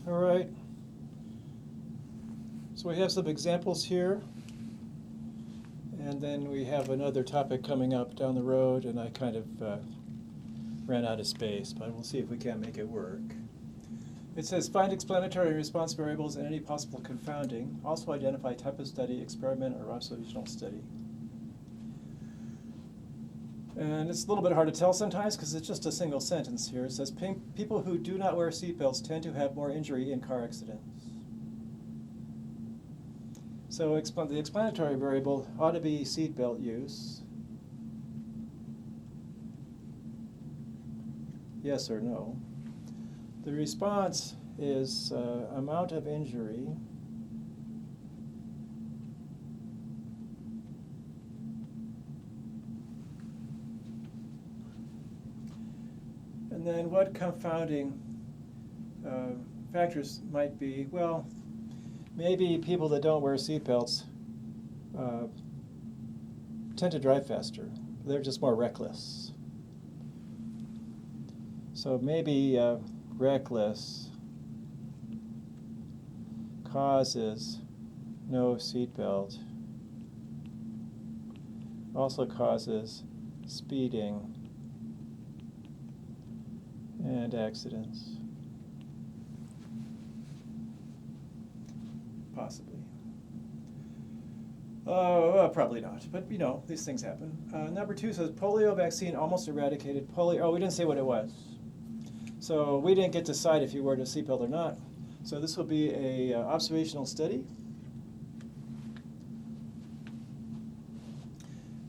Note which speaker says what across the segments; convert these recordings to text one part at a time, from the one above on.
Speaker 1: All right. So we have some examples here. And then we have another topic coming up down the road, and I kind of ran out of space, but we'll see if we can make it work. It says, find explanatory response variables and any possible confounding. Also identify type of study, experiment, or observational study. And it's a little bit hard to tell sometimes because it's just a single sentence here. It says, people who do not wear seatbelts tend to have more injury in car accidents. So the explanatory variable ought to be seatbelt use. Yes or no. The response is amount of injury and then what confounding factors might be. Well, maybe people that don't wear seatbelts tend to drive faster. They're just more reckless. So maybe reckless causes no seatbelt, also causes speeding and accidents. Possibly. Probably not, but you know, these things happen. Number 2 says polio vaccine almost eradicated polio. Oh, we didn't say what it was. So we didn't get to decide if you wore a seatbelt or not. So this will be a observational study.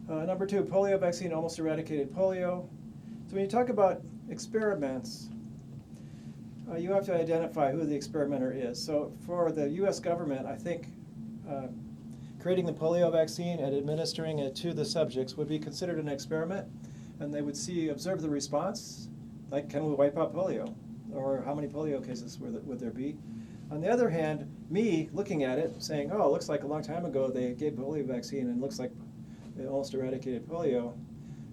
Speaker 1: Number 2, polio vaccine almost eradicated polio. So when you talk about experiments, you have to identify who the experimenter is. So for the US government, I think creating the polio vaccine and administering it to the subjects would be considered an experiment, and they would observe the response, like can we wipe out polio, or how many polio cases would there be. On the other hand, me looking at it, saying, oh, it looks like a long time ago they gave polio vaccine and it looks like it almost eradicated polio,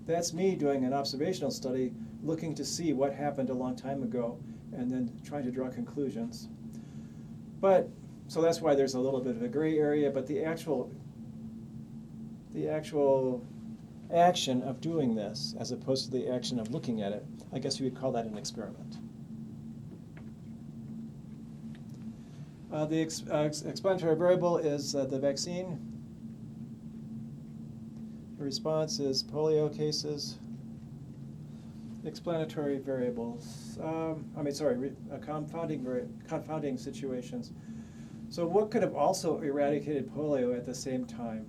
Speaker 1: that's me doing an observational study looking to see what happened a long time ago and then trying to draw conclusions. But, so that's why there's a little bit of a gray area, but the actual action of doing this, as opposed to the action of looking at it, I guess you would call that an experiment. The explanatory variable is the vaccine. The response is polio cases. Explanatory variables. Confounding situations. So what could have also eradicated polio at the same time?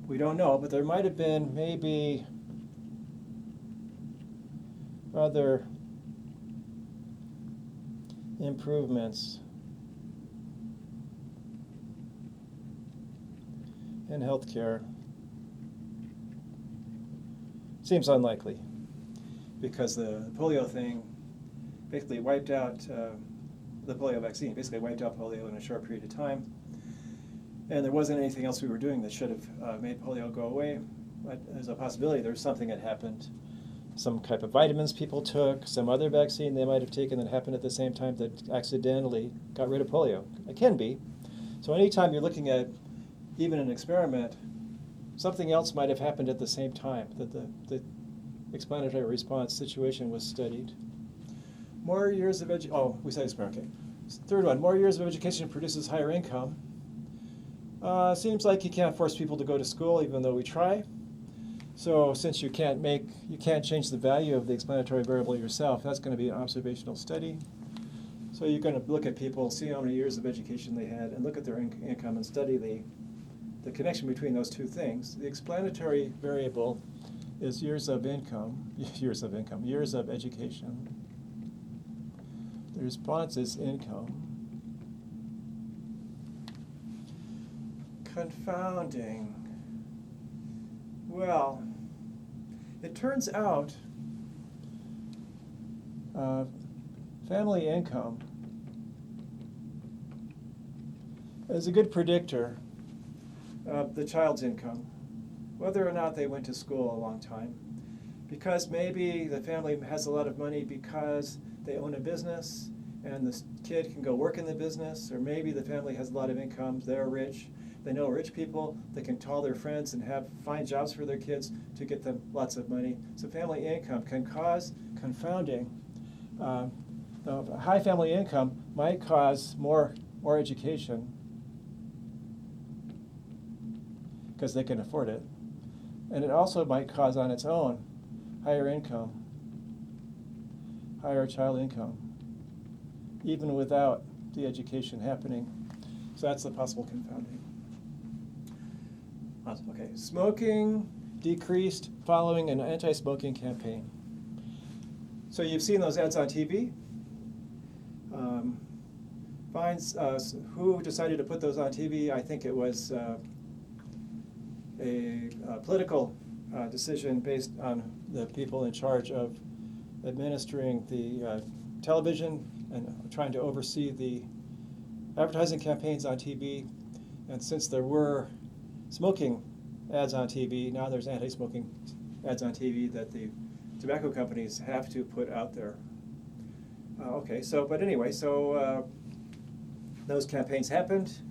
Speaker 1: We don't know, but there might have been maybe other improvements in healthcare. Seems unlikely, because the polio thing basically wiped out, the polio vaccine basically wiped out polio in a short period of time. And there wasn't anything else we were doing that should have made polio go away. But there's a possibility there's something that happened. Some type of vitamins people took, some other vaccine they might have taken that happened at the same time that accidentally got rid of polio. It can be. So anytime you're looking at even an experiment, something else might have happened at the same time that the explanatory response situation was studied. More years of we said experiment, okay. Third one, more years of education produces higher income. Seems like you can't force people to go to school even though we try. So since you can't change the value of the explanatory variable yourself, that's going to be an observational study. So you're going to look at people, see how many years of education they had, and look at their income and study the connection between those two things. The explanatory variable is years of education. The response is income. Confounding. Well, it turns out family income is a good predictor of the child's income, whether or not they went to school a long time. because maybe the family has a lot of money because they own a business and the kid can go work in the business, or maybe the family has a lot of income, they're rich, they know rich people, they can call their friends and find jobs for their kids to get them lots of money. So family income can cause confounding. The high family income might cause more education because they can afford it. And it also might cause on its own higher income, higher child income, even without the education happening. So that's the possible confounding. Okay, smoking decreased following an anti-smoking campaign. So you've seen those ads on TV. Finds who decided to put those on TV. I think it was a political decision based on the people in charge of administering the television and trying to oversee the advertising campaigns on TV. And since there were smoking ads on TV, now there's anti-smoking ads on TV that the tobacco companies have to put out there. So those campaigns happened,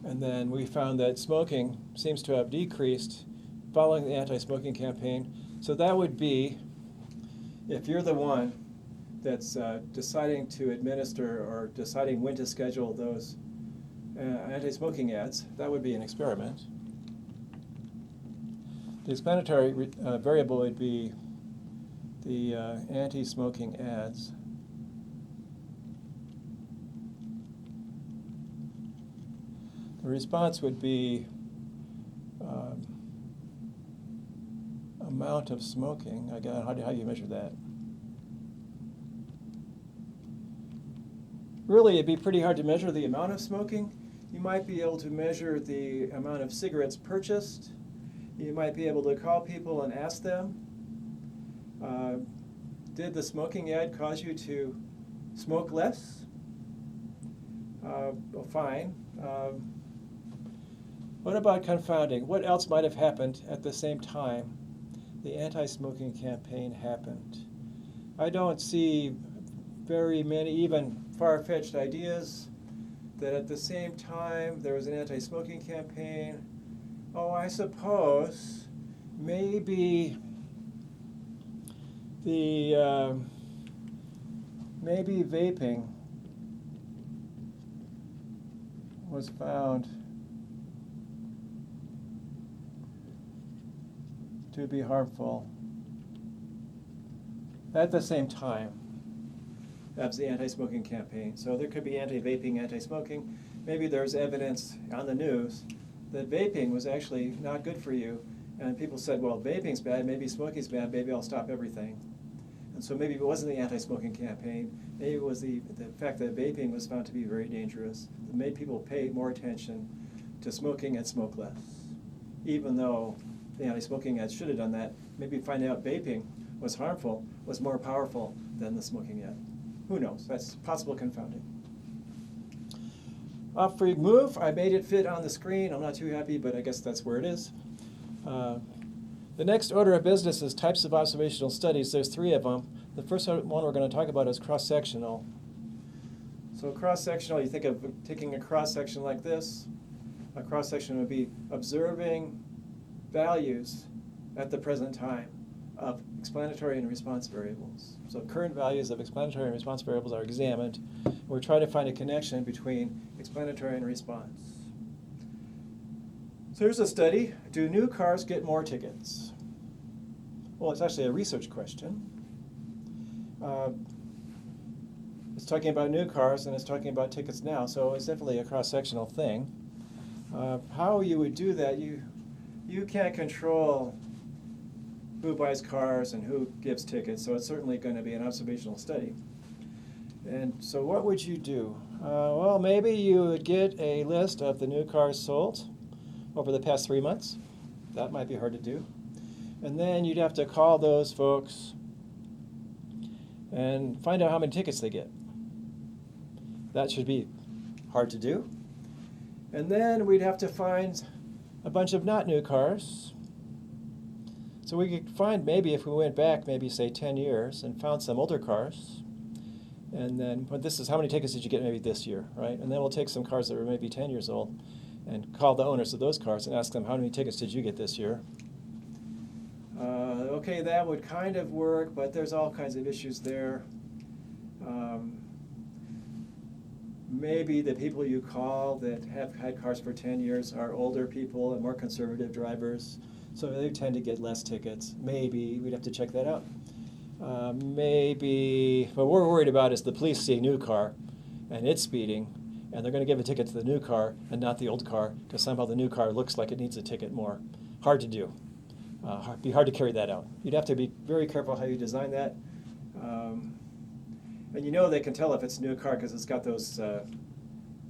Speaker 1: and then we found that smoking seems to have decreased following the anti-smoking campaign. So that would be, if you're the one that's deciding to administer or deciding when to schedule those anti-smoking ads, that would be an experiment. The explanatory variable would be the anti-smoking ads. The response would be amount of smoking. Again, how do you measure that? Really, it'd be pretty hard to measure the amount of smoking. You might be able to measure the amount of cigarettes purchased. You might be able to call people and ask them, did the smoking ad cause you to smoke less? Well, fine. What about confounding? What else might have happened at the same time the anti-smoking campaign happened? I don't see very many, even far-fetched ideas that at the same time there was an anti-smoking campaign. Oh, I suppose maybe maybe vaping was found to be harmful at the same time as the anti-smoking campaign. So there could be anti-vaping, anti-smoking. Maybe there's evidence on the news that vaping was actually not good for you, and people said, well, vaping's bad, maybe smoking's bad, maybe I'll stop everything. And so maybe it wasn't the anti-smoking campaign, maybe it was the fact that vaping was found to be very dangerous, that made people pay more attention to smoking and smoke less. Even though the anti-smoking ads should have done that, maybe finding out vaping was harmful was more powerful than the smoking ad. Who knows? That's possible confounding. Off free move, I made it fit on the screen. I'm not too happy, but I guess that's where it is. The next order of business is types of observational studies. There's 3 of them. The first one we're going to talk about is cross-sectional. So cross-sectional, you think of taking a cross-section like this. A cross-section would be observing values at the present time of explanatory and response variables. So current values of explanatory and response variables are examined. We're trying to find a connection between explanatory and response. So here's a study. Do new cars get more tickets? Well, it's actually a research question. It's talking about new cars and it's talking about tickets now, so it's definitely a cross-sectional thing. How you would do that, you can't control who buys cars and who gives tickets, so it's certainly going to be an observational study. And so what would you do? Well, maybe you would get a list of the new cars sold over the past 3 months. That might be hard to do. And then you'd have to call those folks and find out how many tickets they get. That should be hard to do. And then we'd have to find a bunch of not new cars. So So we could find, maybe if we went back, maybe say 10 years and found some older cars, and then, but this is how many tickets did you get maybe this year, right? And then we'll take some cars that were maybe 10 years old and call the owners of those cars and ask them, how many tickets did you get this year? Okay, that would kind of work, but there's all kinds of issues there. Maybe the people you call that have had cars for 10 years are older people and more conservative drivers, so they tend to get less tickets. Maybe, we'd have to check that out. Maybe, what we're worried about is the police see a new car and it's speeding, and they're going to give a ticket to the new car and not the old car, because somehow the new car looks like it needs a ticket more. Hard to do. Be hard to carry that out. You'd have to be very careful how you design that. And you know they can tell if it's a new car because it's got those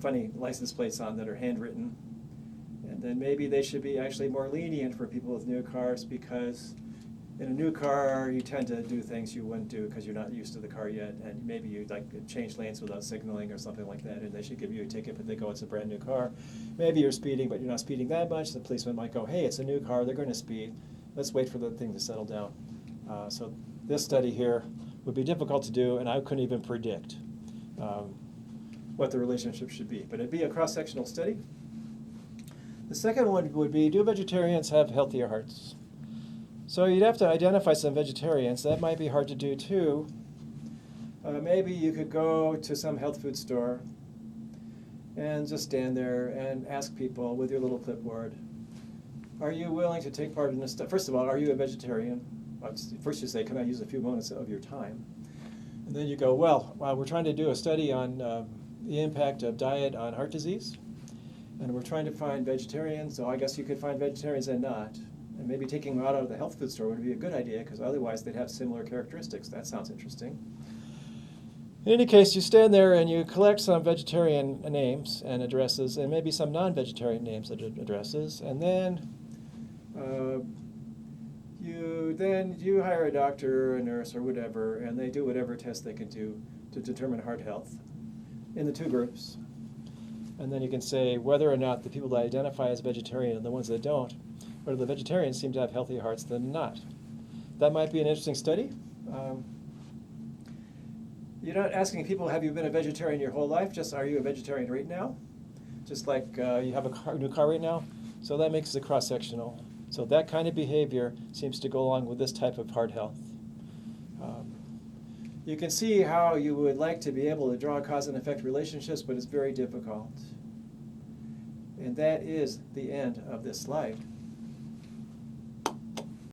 Speaker 1: funny license plates on that are handwritten. And then maybe they should be actually more lenient for people with new cars, because in a new car you tend to do things you wouldn't do because you're not used to the car yet, and maybe you like change lanes without signaling or something like that, and they should give you a ticket, but they go, it's a brand new car. Maybe you're speeding, but you're not speeding that much. The policeman might go, hey, it's a new car, they're going to speed. Let's wait for the thing to settle down. So this study here would be difficult to do, and I couldn't even predict what the relationship should be. But it'd be a cross-sectional study. The second one would be, do vegetarians have healthier hearts? So you'd have to identify some vegetarians. That might be hard to do too. Maybe you could go to some health food store and just stand there and ask people with your little clipboard, are you willing to take part in this stuff? First of all, are you a vegetarian? First you say, can I use a few moments of your time? And then you go, well, we're trying to do a study on the impact of diet on heart disease, and we're trying to find vegetarians, so I guess you could find vegetarians and not. And maybe taking them out of the health food store would be a good idea, because otherwise they'd have similar characteristics. That sounds interesting. In any case, you stand there and you collect some vegetarian names and addresses, and maybe some non-vegetarian names and addresses, and then you hire a doctor or a nurse or whatever, and they do whatever test they can do to determine heart health in the two groups. And then you can say whether or not the people that identify as vegetarian and the ones that don't, whether the vegetarians seem to have healthier hearts than not. That might be an interesting study. You're not asking people, have you been a vegetarian your whole life? Just, are you a vegetarian right now? Just like you have a new car right now. So that makes it cross-sectional. So that kind of behavior seems to go along with this type of heart health. You can see how you would like to be able to draw cause and effect relationships, but it's very difficult. And that is the end of this slide.